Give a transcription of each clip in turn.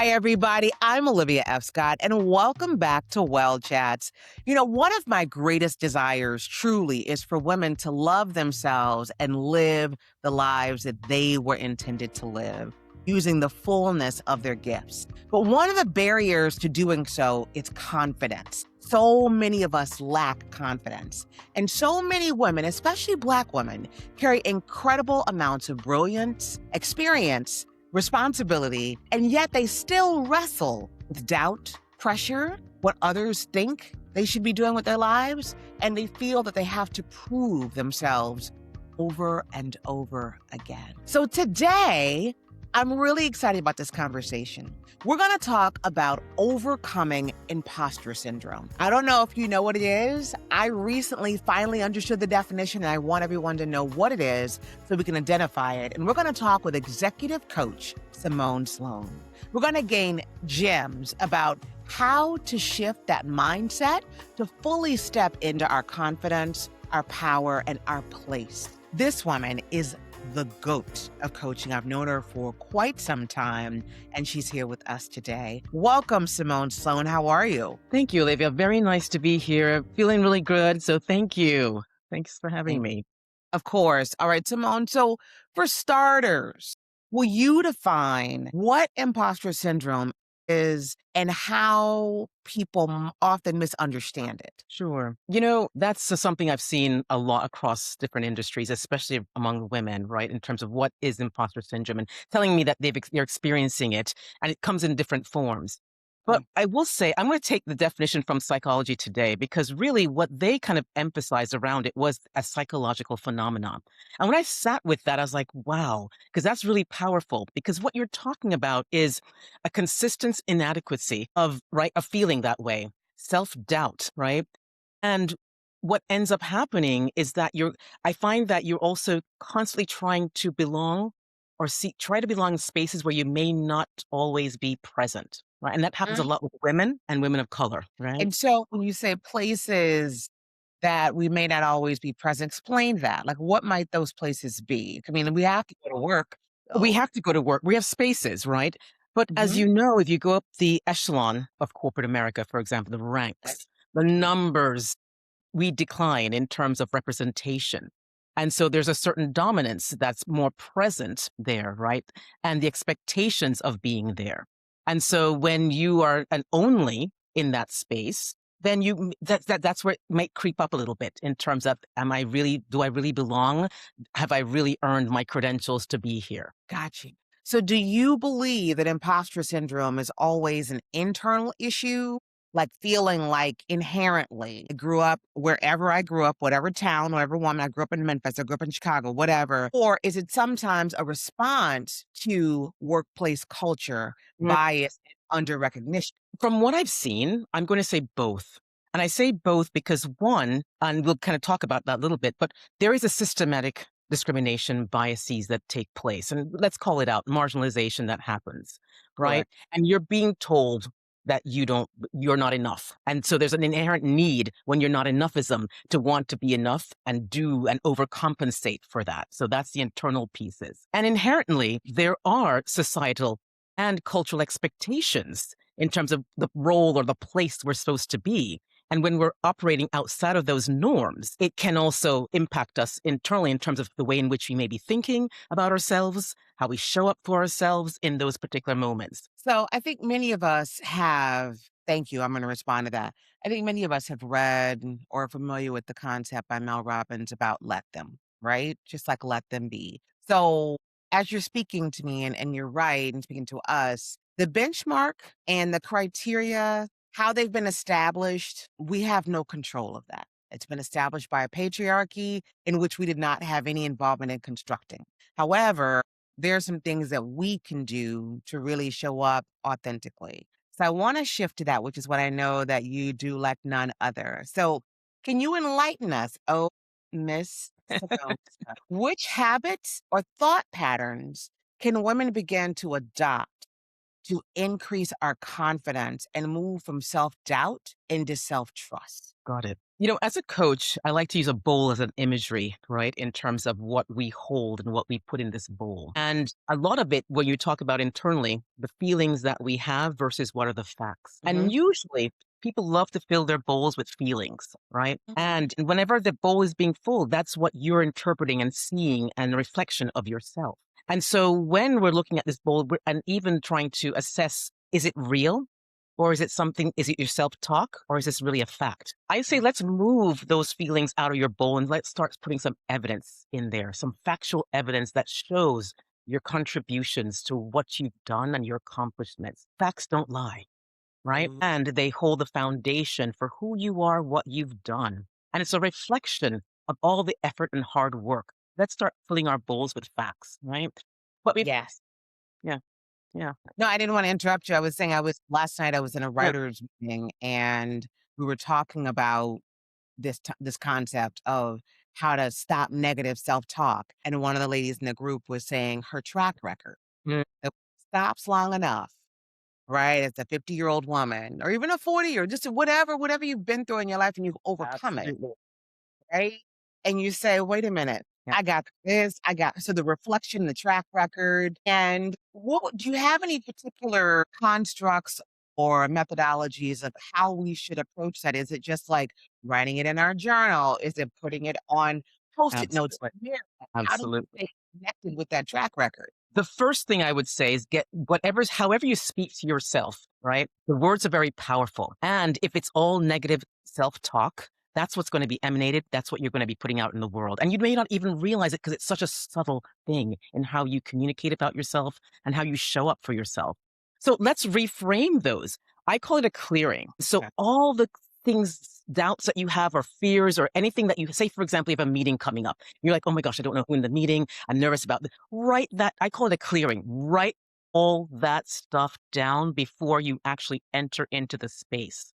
Hi, everybody. I'm Olivia F. Scott, and welcome back to Well Chats. One of my greatest desires truly is for women to love themselves and live the lives that they were intended to live, using the fullness of their gifts. But one of the barriers to doing so is confidence. So many of us lack confidence. And so many women, especially Black women, carry incredible amounts of brilliance, experience, responsibility, and yet they still wrestle with doubt, pressure, what others think they should be doing with their lives, and they feel that they have to prove themselves over and over again. So today, I'm really excited about this conversation. We're going to talk about overcoming imposter syndrome. I don't know if you know what it is. I recently finally understood the definition, and I want everyone to know what it is so we can identify it. And we're going to talk with executive coach Simone Sloan. We're going to gain gems about how to shift that mindset to fully step into our confidence, our power, and our place. This woman is the GOAT of coaching. I've known her for quite some time, and she's here with us today. Welcome, Simone Sloan. How are you? Thank you, Olivia. Very nice to be here. Feeling really good. So thank you. Thanks for having me. Of course. All right, Simone. So for starters, will you define what imposter syndrome is and how people often misunderstand it? Sure. That's something I've seen a lot across different industries, especially among women, right? In terms of what is imposter syndrome and telling me that they're experiencing it, and it comes in different forms. But I will say, I'm going to take the definition from psychology today, because really what they kind of emphasized around it was a psychological phenomenon. And when I sat with that, I was like, wow, because that's really powerful, because what you're talking about is a consistent inadequacy of, right, of feeling that way, self-doubt, right? And what ends up happening is that I find that you're also constantly trying to belong or try to belong in spaces where you may not always be present, right? And that happens a lot with women and women of color, right? And so when you say places that we may not always be present, explain that. Like, what might those places be? I mean, we have to go to work. We So, have to go to work. We have spaces, right? But as Mhm. you know, if you go up the echelon of corporate America, for example, the ranks, the numbers, we decline in terms of representation. And so there's a certain dominance that's more present there, right? And the expectations of being there. And so when you are an only in that space, then that's where it might creep up a little bit in terms of, do I really belong? Have I really earned my credentials to be here? Got you. So do you believe that imposter syndrome is always an internal issue? Like feeling like inherently, I grew up wherever I grew up, whatever town, whatever woman, I grew up in Memphis, I grew up in Chicago, whatever. Or is it sometimes a response to workplace culture, bias, and under recognition? From what I've seen, I'm going to say both. And I say both because one, and we'll kind of talk about that a little bit, but there is a systematic discrimination biases that take place. And let's call it out, marginalization that happens, right? Correct. And you're being told that you're not enough. And so there's an inherent need when you're not enoughism to want to be enough and do and overcompensate for that. So that's the internal pieces. And inherently, there are societal and cultural expectations in terms of the role or the place we're supposed to be. And when we're operating outside of those norms, it can also impact us internally in terms of the way in which we may be thinking about ourselves, how we show up for ourselves in those particular moments. So I think many of us have, thank you, I'm going to respond to that. I think many of us have read or are familiar with the concept by Mel Robbins about let them, right? Just like let them be. So as you're speaking to me, and you're right, and speaking to us, the benchmark and the criteria, how they've been established, we have no control of that. It's been established by a patriarchy in which we did not have any involvement in constructing. However, there are some things that we can do to really show up authentically. So I want to shift to that, which is what I know that you do like none other. So can you enlighten us, oh, Miss Simone, which habits or thought patterns can women begin to adopt to increase our confidence and move from self doubt into self trust. Got it. As a coach, I like to use a bowl as an imagery, right? In terms of what we hold and what we put in this bowl. And a lot of it, when you talk about internally, the feelings that we have versus what are the facts. And Hmm. usually people love to fill their bowls with feelings, right? And whenever the bowl is being full, that's what you're interpreting and seeing and a reflection of yourself. And so when we're looking at this bowl and even trying to assess, is it real? Or is it your self talk? Or is this really a fact? I say let's move those feelings out of your bowl and let's start putting some evidence in there, some factual evidence that shows your contributions to what you've done and your accomplishments. Facts don't lie, right? Mhm. And they hold the foundation for who you are, what you've done. And it's a reflection of all the effort and hard work. Let's start filling our bowls with facts, right? But we, Yes. yeah, yeah, No, I didn't want to interrupt you. I was saying last night I was in a yeah. writer's meeting and we were talking about this concept of how to stop negative self-talk. And one of the ladies in the group was saying her track record. Mm, It stops long enough, right? It's a 50-year-old woman or even a 40 or just whatever you've been through in your life and you've overcome it. absolutely. Right? And you say, "Wait a minute, Yeah. I got this, I got" so the reflection, the track record, and do you have any particular constructs or methodologies of how we should approach that? Is it just like writing it in our journal? Is it putting it on Post-it notes? Absolutely. Where how do we Absolutely. stay connected with that track record? The first thing I would say is get however you speak to yourself, right? The words are very powerful. And if it's all negative self talk, that's what's going to be emanated. That's what you're going to be putting out in the world. And you may not even realize it because it's such a subtle thing in how you communicate about yourself and how you show up for yourself. So let's reframe those. I call it a clearing. So Okay. all the things, doubts that you have or fears or anything that you say, for example, you have a meeting coming up. You're like, oh my gosh, I don't know who in the meeting. I'm nervous about this. Write that. I call it a clearing. Write all that stuff down before you actually enter into the space,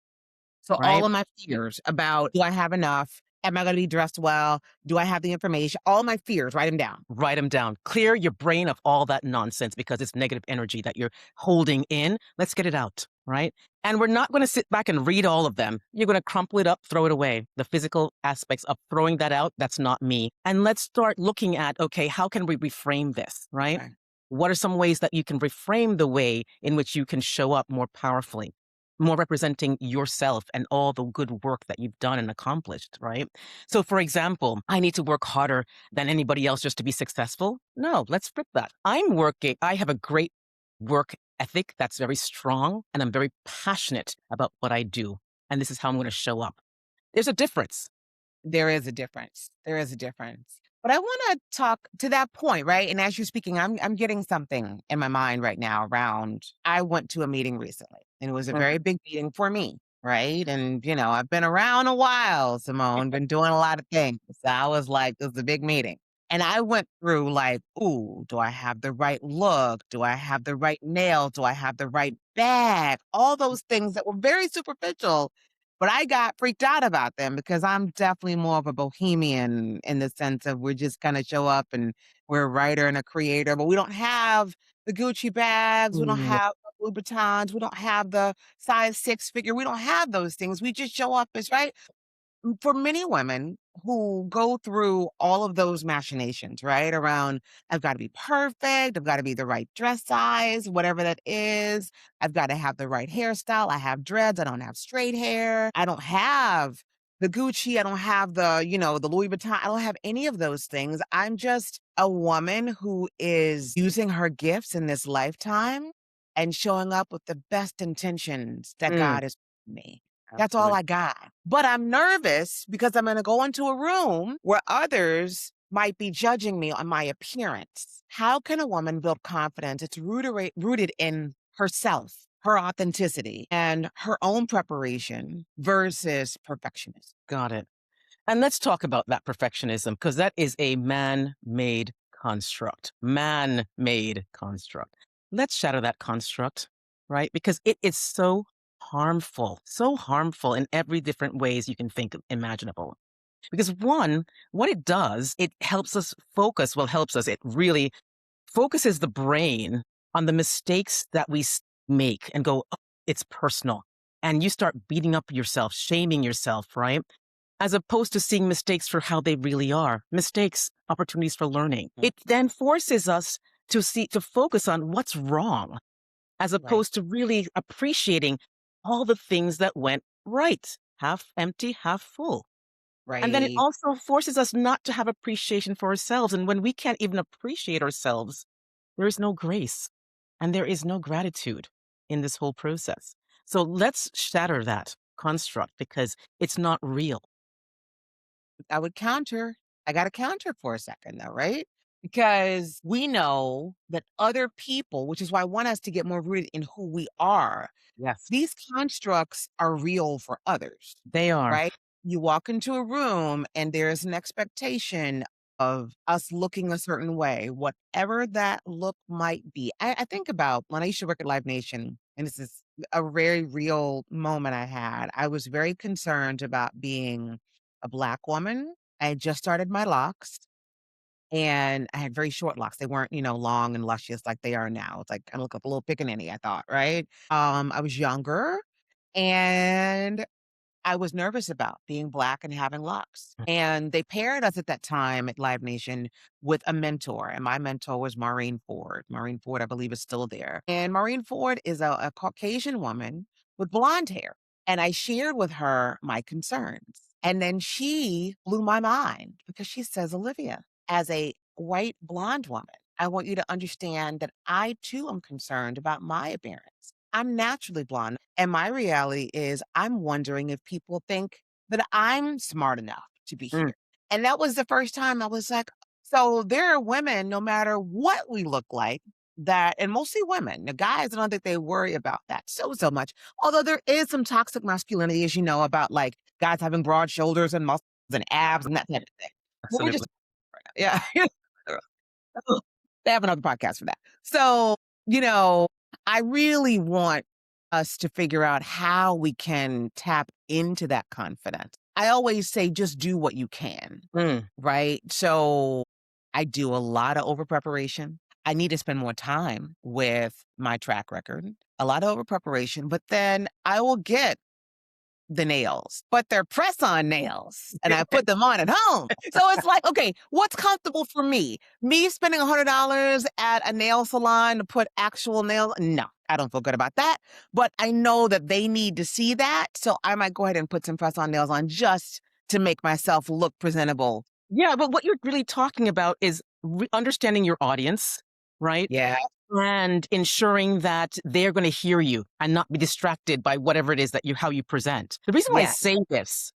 So all right? of my fears about, do I have enough? Am I gonna be dressed well? Do I have the information? All my fears, write them down. Write them down. Clear your brain of all that nonsense because it's negative energy that you're holding in. Let's get it out, right? And we're not going to sit back and read all of them. You're going to crumple it up, throw it away. The physical aspects of throwing that out, that's not me. And let's start looking at, okay, how can we reframe this, right? Okay. What are some ways that you can reframe the way in which you can show up more powerfully, more representing yourself and all the good work that you've done and accomplished, right? So, for example, I need to work harder than anybody else just to be successful. No, let's flip that. I have a great work ethic that's very strong, and I'm very passionate about what I do. And this is how I'm going to show up. There's a difference. There is a difference. There is a difference. But I wanna talk to that point, right? And as you're speaking, I'm getting something in my mind right now around I went to a meeting recently, and it was a Mhm. very big meeting for me, right? And, I've been around a while, Simone, been doing a lot of things. So I was like, "This is a big meeting." And I went through like, "Ooh, do I have the right look? Do I have the right nails? Do I have the right bag?" All those things that were very superficial, but I got freaked out about them because I'm definitely more of a bohemian in the sense of we're just gonna show up and we're a writer and a creator, but we don't have the Gucci bags, we don't Mm, have the Louboutins, we don't have the size 6 figure, we don't have those things. We just show up as right for many women who go through all of those machinations, right? Around, I've got to be perfect. I've got to be the right dress size, whatever that is. I've got to have the right hairstyle. I have dreads. I don't have straight hair. I don't have the Gucci. I don't have the Louis Vuitton. I don't have any of those things. I'm just a woman who is using her gifts in this lifetime and showing up with the best intentions that mm, God has given me. That's all absolutely. I got. But I'm nervous because I'm gonna go into a room where others might be judging me on my appearance. How can a woman build confidence? It's rooted in herself, her authenticity, and her own preparation versus perfectionism. Got it. And let's talk about that perfectionism because that is a man made construct. Man made construct. Let's shadow that construct, right? Because it is so harmful in every different ways you can think imaginable. Because one, what it does, it helps us focus. Well, helps us. It really focuses the brain on the mistakes that make and go, "Oh, it's personal." And you start beating up yourself, shaming yourself, right? As opposed to seeing mistakes for how they really are. Mistakes, opportunities for learning. Mm. It then forces us to focus on what's wrong, as Right. opposed to really appreciating all the things that went right. Half empty, half full. And then it Right. also forces us not to have appreciation for ourselves. And when we can't even appreciate ourselves, there is no grace and there is no gratitude in this whole process. So let's shatter that construct because it's not real. I would counter. I got to counter for a second though, right? Because we know that other people, which is why I want us to get more rooted in who we are, Yes, these constructs are real for others, they are. right? You walk into a room and there's an expectation of us looking a certain way, whatever that look might be. I think about when I used to work at Live Nation, and this is a very real moment I had. I was very concerned about being a Black woman. I had just started my locks and I had very short locks. They weren't, long and luscious like they are now. It's like I look like a little pickaninny, I thought, right? I was younger and I was nervous about being Black and having locks. And they paired us at that time at Live Nation with a mentor. And my mentor was Maureen Ford. Maureen Ford, I believe, is still there. And Maureen Ford is a Caucasian woman with blonde hair. And I shared with her my concerns. And then she blew my mind because she says, Olivia, as a white blonde woman, I want you to understand that I too am concerned about my appearance. I'm naturally blonde. And my reality is I'm wondering if people think that I'm smart enough to be Mm, here. And that was the first time I was like, so there are women, no matter what we look like, that, and mostly women, the guys, I don't think they worry about that so much. Although there is some toxic masculinity, as you know, about like guys having broad shoulders and muscles and abs and that type of thing. But we're just, absolutely. yeah. They have another podcast for that. So, you know, I really want us to figure out how we can tap into that confidence. I always say just do what you can, Mm. right? So I do a lot of over preparation. I need to spend more time with my track record, a lot of over preparation, but then I will get the nails, but they're press on nails and I put them on at home. So it's like, okay, what's comfortable for me? Me spending $100 at a nail salon to put actual nails? No, I don't feel good about that. But I know that they need to see that. So I might go ahead and put some press on nails on just to make myself look presentable. Yeah, but what you're really talking about is understanding your audience, right? Yeah. And ensuring that they're going to hear you and not be distracted by whatever it is that how you present. The reason why I Yeah. say this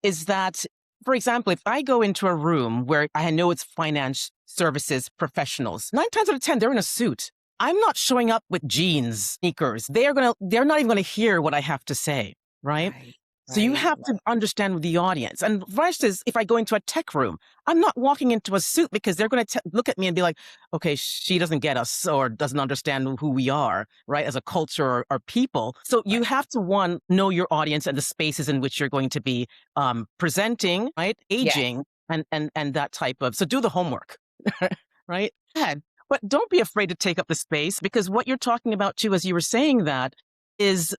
is that, for example, if I go into a room where I know it's finance services professionals, 9 times out of 10, they're in a suit. I'm not showing up with jeans, sneakers. They're not even going to hear what I have to say, right? Right. So you Right. have to understand the audience. And versus if I go into a tech room, I'm not walking into a suit because they're going to look at me and be like, okay, she doesn't get us or doesn't understand who we are, right, as a culture or people. So you Right. have to, one, know your audience and the spaces in which you're going to be presenting, right, Yes. aging and that type of, so do the homework, right? Go ahead. But don't be afraid to take up the space because what you're talking about too, as you were saying that, is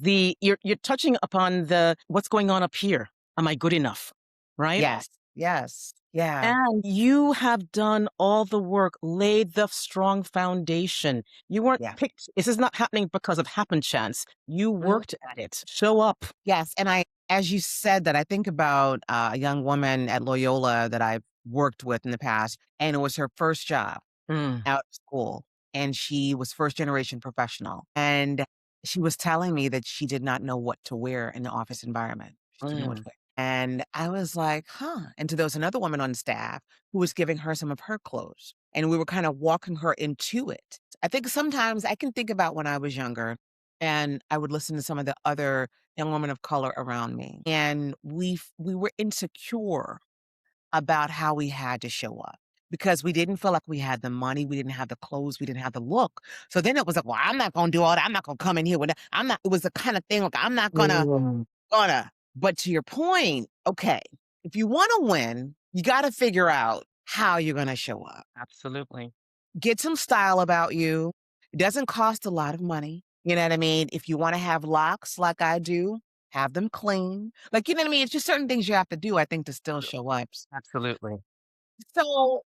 you're touching upon the what's going on up here. Am I good enough? Right? Yes. Yes. Yeah. And you have done all the work, laid the strong foundation. You weren't Yeah. picked. This is not happening because of happen chance. You Mhm. worked at it. Show up. Yes, and as you said that, I think about a young woman at Loyola that I've worked with in the past, and it was her first job Mm, out of school, and she was first generation professional, and she was telling me that she did not know what to wear in the office environment. She didn't know what to mm, wear, and I was like, "Huh," and so there was another woman on staff who was giving her some of her clothes, and we were kind of walking her into it. I think sometimes I can think about when I was younger, and I would listen to some of the other young women of color around me, and we were insecure about how we had to show up because we didn't feel like we had the money, we didn't have the clothes, we didn't have the look. So then it was like, well, I'm not gonna do all that. I'm not gonna come in here with that. I'm not. It was the kind of thing like I'm not mm. gonna. But to your point, okay, if you want to win, you got to figure out how you're gonna show up. Absolutely. Get some style about you. It doesn't cost a lot of money. You know what I mean? If you wanna have locks like I do, have them clean. Like, you know what I mean? It's just certain things you have to do, I think, to still show up. Absolutely. So,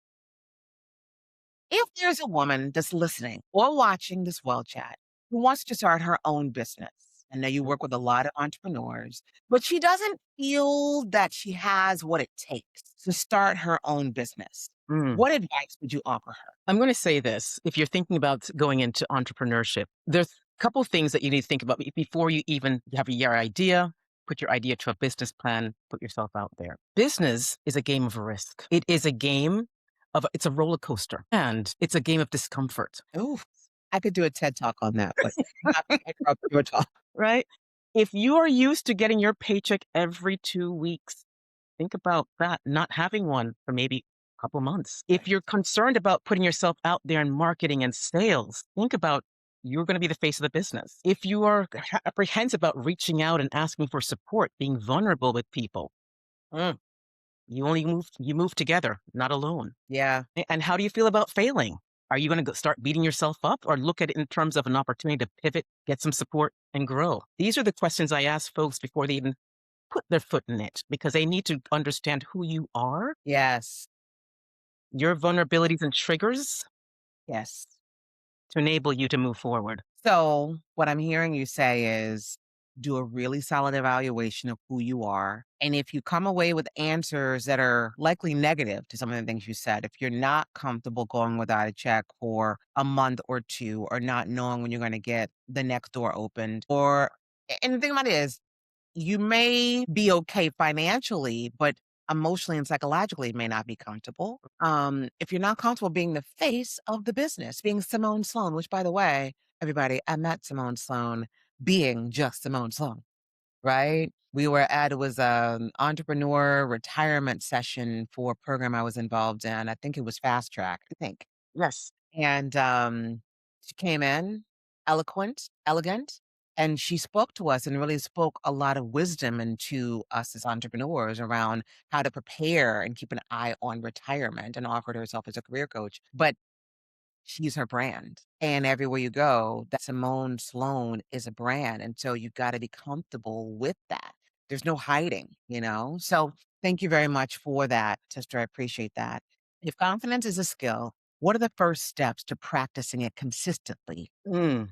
if there's a woman that's listening or watching this well chat who wants to start her own business, I know you work with a lot of entrepreneurs, but she doesn't feel that she has what it takes to start her own business. Mm. What advice would you offer her? I'm going to say this. If you're thinking about going into entrepreneurship, there's a couple things that you need to think about before you even have your idea, put your idea to a business plan, put yourself out there. Business is a game of risk. It is a game it's a roller coaster and it's a game of discomfort, Ooh, I could do a TED Talk on that, but I'm not gonna interrupt your talk. right? If you are used to getting your paycheck every 2 weeks, think about that, not having one for maybe a couple months. If Right. you're concerned about putting yourself out there in marketing and sales, think about you're going to be the face of the business. If you are apprehensive about reaching out and asking for support, being vulnerable with people, Mm, you move together, not alone. yeah. And how do you feel about failing? Are you going to start beating yourself up or look at it in terms of an opportunity to pivot, get some support, and grow? These are the questions I ask folks before they even put their foot in it because they need to understand who you are, Yes. your vulnerabilities and triggers Yes. to enable you to move forward. So, what I'm hearing you say is do a really solid evaluation of who you are. And if you come away with answers that are likely negative to some of the things you said, if you're not comfortable going without a check for a month or two, or not knowing when you're going to get the next door opened, and the thing about it is, you may be okay financially, but emotionally and psychologically it may not be comfortable. If you're not comfortable being the face of the business, being Simone Sloan, which by the way, everybody, I met Simone Sloan being just Simone Sloan, right? We were at it was an entrepreneur retirement session for a program I was involved in. I think it was Fast Track, I think. Yes. And, she came in eloquent, elegant, and she spoke to us and really spoke a lot of wisdom into us as entrepreneurs around how to prepare and keep an eye on retirement, and offered herself as a career coach. But she's her brand. And everywhere you go, that Simone Sloan is a brand. And so you've got to be comfortable with that. There's no hiding, you know? So thank you very much for that, sister. I appreciate that. If confidence is a skill, what are the first steps to practicing it consistently? Mm.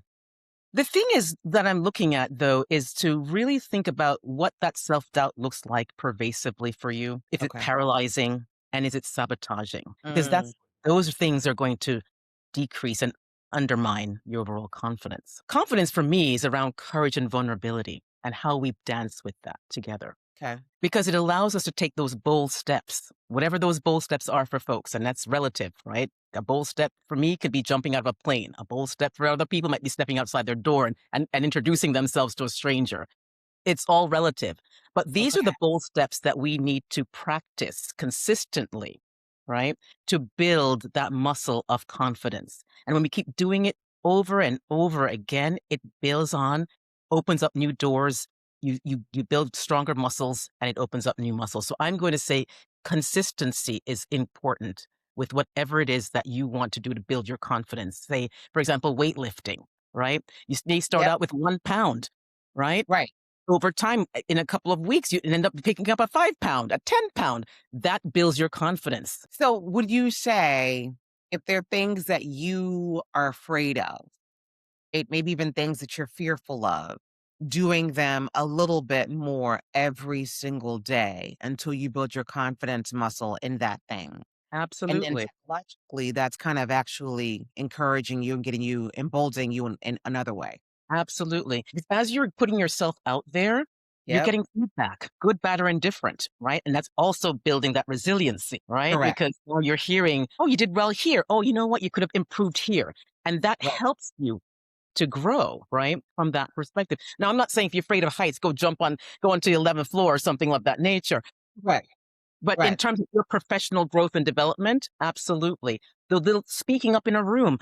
The thing is that I'm looking at, though, is to really think about what that self doubt looks like pervasively for you. Is it Okay. paralyzing and is it sabotaging? Because Mm, those things are going to decrease and undermine your overall confidence. Confidence for me is around courage and vulnerability and how we dance with that together okay. because it allows us to take those bold steps, whatever those bold steps are for folks. And that's relative, right? A bold step for me could be jumping out of a plane. A bold step for other people might be stepping outside their door and introducing themselves to a stranger. It's all relative. But these are Okay. the bold steps that we need to practice consistently, right? To build that muscle of confidence. And when we keep doing it over and over again, it builds on, opens up new doors. You build stronger muscles and it opens up new muscles. So I'm going to say consistency is important with whatever it is that you want to do to build your confidence. Say, for example, weightlifting, right? You may start Yep. out with 1 pound, right? Right. Over time, in a couple of weeks, you end up picking up a 5 pound, a 10 pound. That builds your confidence. So would you say if there are things that you are afraid of, it maybe even things that you're fearful of, doing them a little bit more every single day until you build your confidence muscle in that thing. And then Absolutely. psychologically, that's kind of actually encouraging you and getting you emboldening you in another way. Absolutely. As you're putting yourself out there, you're Yep. getting feedback, good, bad, or indifferent, right? And that's also building that resiliency, right? Correct. Because now you're hearing, oh, you did well here. Oh, you know what? You could have improved here. And that Right. helps you to grow, right? From that perspective. Now, I'm not saying if you're afraid of heights, go onto the 11th floor or something of that nature. Right. But in Right. terms of your professional growth and development, absolutely. The little speaking up in a room.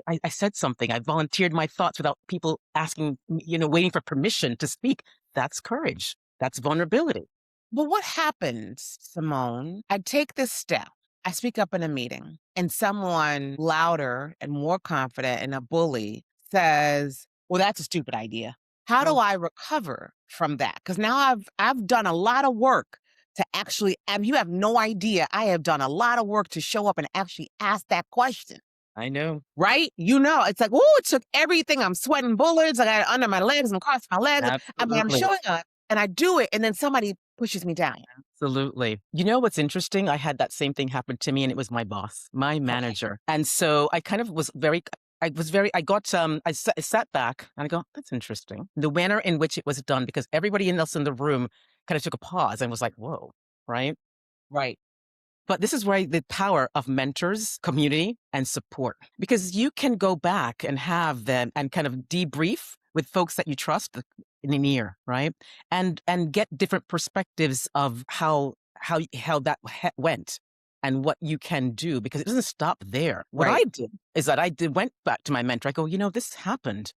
I said something. I volunteered my thoughts without people asking, waiting for permission to speak. That's courage. That's vulnerability. Well, what happens, Simone? I take this step. I speak up in a meeting, and someone louder and more confident and a bully says, well, that's a stupid idea. How do Oh, I recover from that? Because now I've done a lot of work to actually, and you have no idea. I have done a lot of work to show up and actually ask that question. I know. Right? It's like, oh, it took everything. I'm sweating bullets. I got it under my legs. I'm crossing my legs. I'm Absolutely. showing up and I do it. And then somebody pushes me down. Absolutely. You know what's interesting? I had that same thing happen to me, and it was my boss, my Okay. manager. And so I kind of was very, I got, I sat back and I go, that's interesting. The manner in which it was done, because everybody else in the room kind of took a pause and was like, whoa, right? Right. But this is where the power of mentors, community, and support, because you can go back and have them and kind of debrief with folks that you trust in an ear, right? And get different perspectives of how that went and what you can do, because it doesn't stop there. What Right. I did is that went back to my mentor. I go, this happened,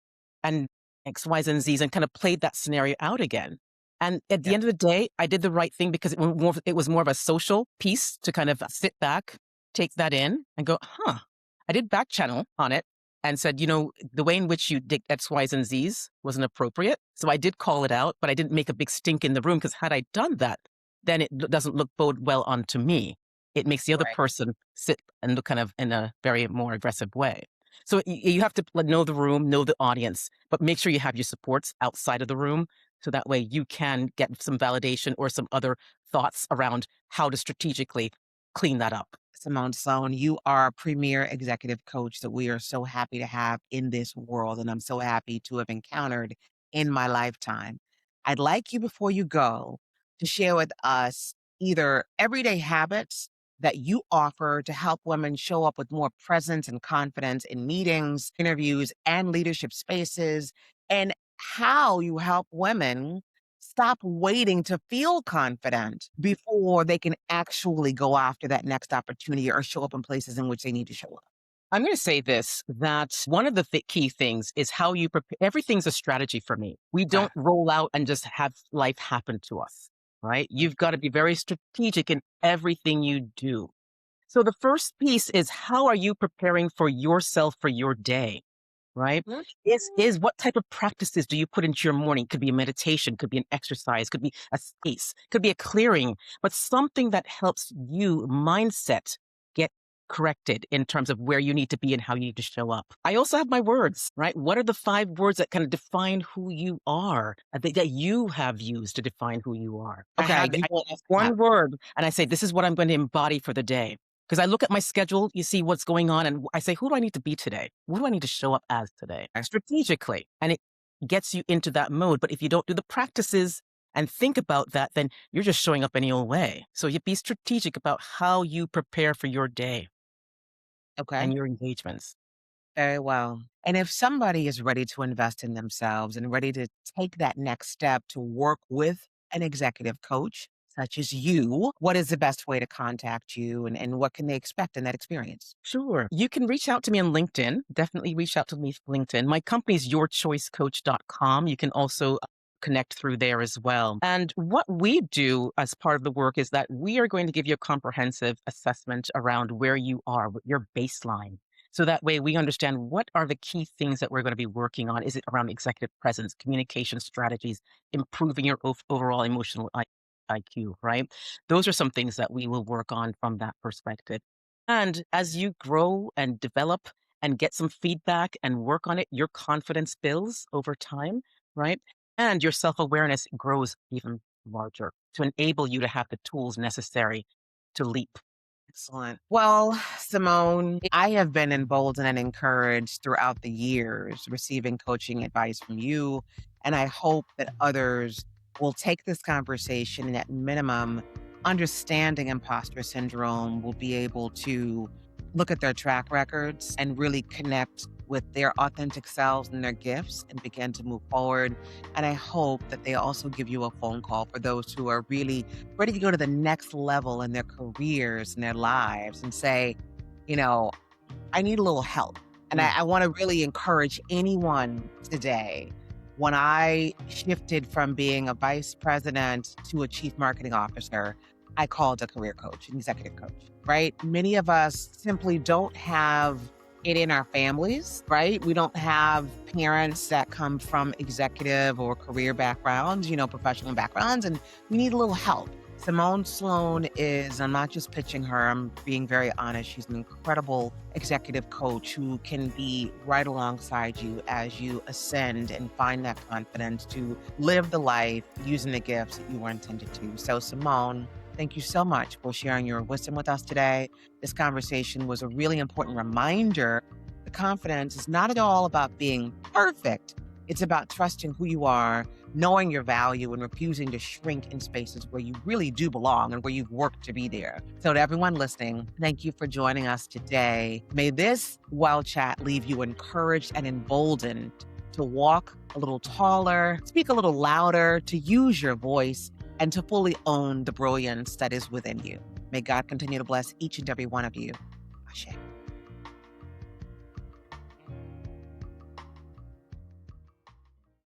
and X, Y, and Z's, and kind of played that scenario out again. And at the Yeah. end of the day, I did the right thing, because it was more of a social piece to kind of sit back, take that in, and go, huh. I did back channel on it and said, the way in which you did X, Y's, and Z's wasn't appropriate. So I did call it out, but I didn't make a big stink in the room, because had I done that, then it doesn't look bode well onto me. It makes the other Right. person sit and look kind of in a very more aggressive way. So you have to know the room, know the audience, but make sure you have your supports outside of the room, so that way you can get some validation or some other thoughts around how to strategically clean that up. Simone Sloan, you are a premier executive coach that we are so happy to have in this world. And I'm so happy to have encountered in my lifetime. I'd like you, before you go, to share with us either everyday habits that you offer to help women show up with more presence and confidence in meetings, interviews, and leadership spaces, and how you help women stop waiting to feel confident before they can actually go after that next opportunity or show up in places in which they need to show up. I'm going to say this, that one of the key things is how you prepare. Everything's a strategy for me. We Okay. don't roll out and just have life happen to us, right? You've got to be very strategic in everything you do. So the first piece is, how are you preparing for yourself for your day? Right? Mhm. Is what type of practices do you put into your morning? Could be a meditation, could be an exercise, could be a space, could be a clearing, but something that helps you mindset get corrected in terms of where you need to be and how you need to show up. I also have my words, right? What are the 5 words that kind of define who you are, that you have used to define who you are? Okay, I will ask that. one word, and I say, this is what I'm going to embody for the day. Because I look at my schedule, you see what's going on, and I say, who do I need to be today? What do I need to show up as today? Strategically. And it gets you into that mode. But if you don't do the practices and think about that, then you're just showing up any old way. So you be strategic about how you prepare for your day Okay, and your engagements. very well. And if somebody is ready to invest in themselves and ready to take that next step to work with an executive coach, such as you, what is the best way to contact you and what can they expect in that experience? Sure. You can reach out to me on LinkedIn. Definitely reach out to me on LinkedIn. My company is yourchoicecoach.com. You can also connect through there as well. And what we do as part of the work is that we are going to give you a comprehensive assessment around where you are, what your baseline. So that way we understand what are the key things that we're going to be working on. Is it around executive presence, communication strategies, improving your overall emotional IQ, right? Those are some things that we will work on from that perspective. And as you grow and develop and get some feedback and work on it, your confidence builds over time, right? And your self awareness grows even larger to enable you to have the tools necessary to leap. Excellent. Well, Simone, I have been emboldened and encouraged throughout the years receiving coaching advice from you. And I hope that others will take this conversation and, at minimum, understanding imposter syndrome, will be able to look at their track records and really connect with their authentic selves and their gifts and begin to move forward. And I hope that they also give you a phone call for those who are really ready to go to the next level in their careers and their lives and say, you know, I need a little help. And Mm. I want to really encourage anyone today. When I shifted from being a vice president to a chief marketing officer, I called a career coach, an executive coach, right? Many of us simply don't have it in our families, right? We don't have parents that come from executive or career backgrounds, professional backgrounds, and we need a little help. Simone Sloan is, I'm not just pitching her, I'm being very honest. She's an incredible executive coach who can be right alongside you as you ascend and find that confidence to live the life using the gifts that you were intended to. So, Simone, thank you so much for sharing your wisdom with us today. This conversation was a really important reminder. The confidence is not at all about being perfect. It's about trusting who you are, knowing your value, and refusing to shrink in spaces where you really do belong and where you've worked to be there. So to everyone listening, thank you for joining us today. May this Well Chat leave you encouraged and emboldened to walk a little taller, speak a little louder, to use your voice, and to fully own the brilliance that is within you. May God continue to bless each and every one of you. Ashe.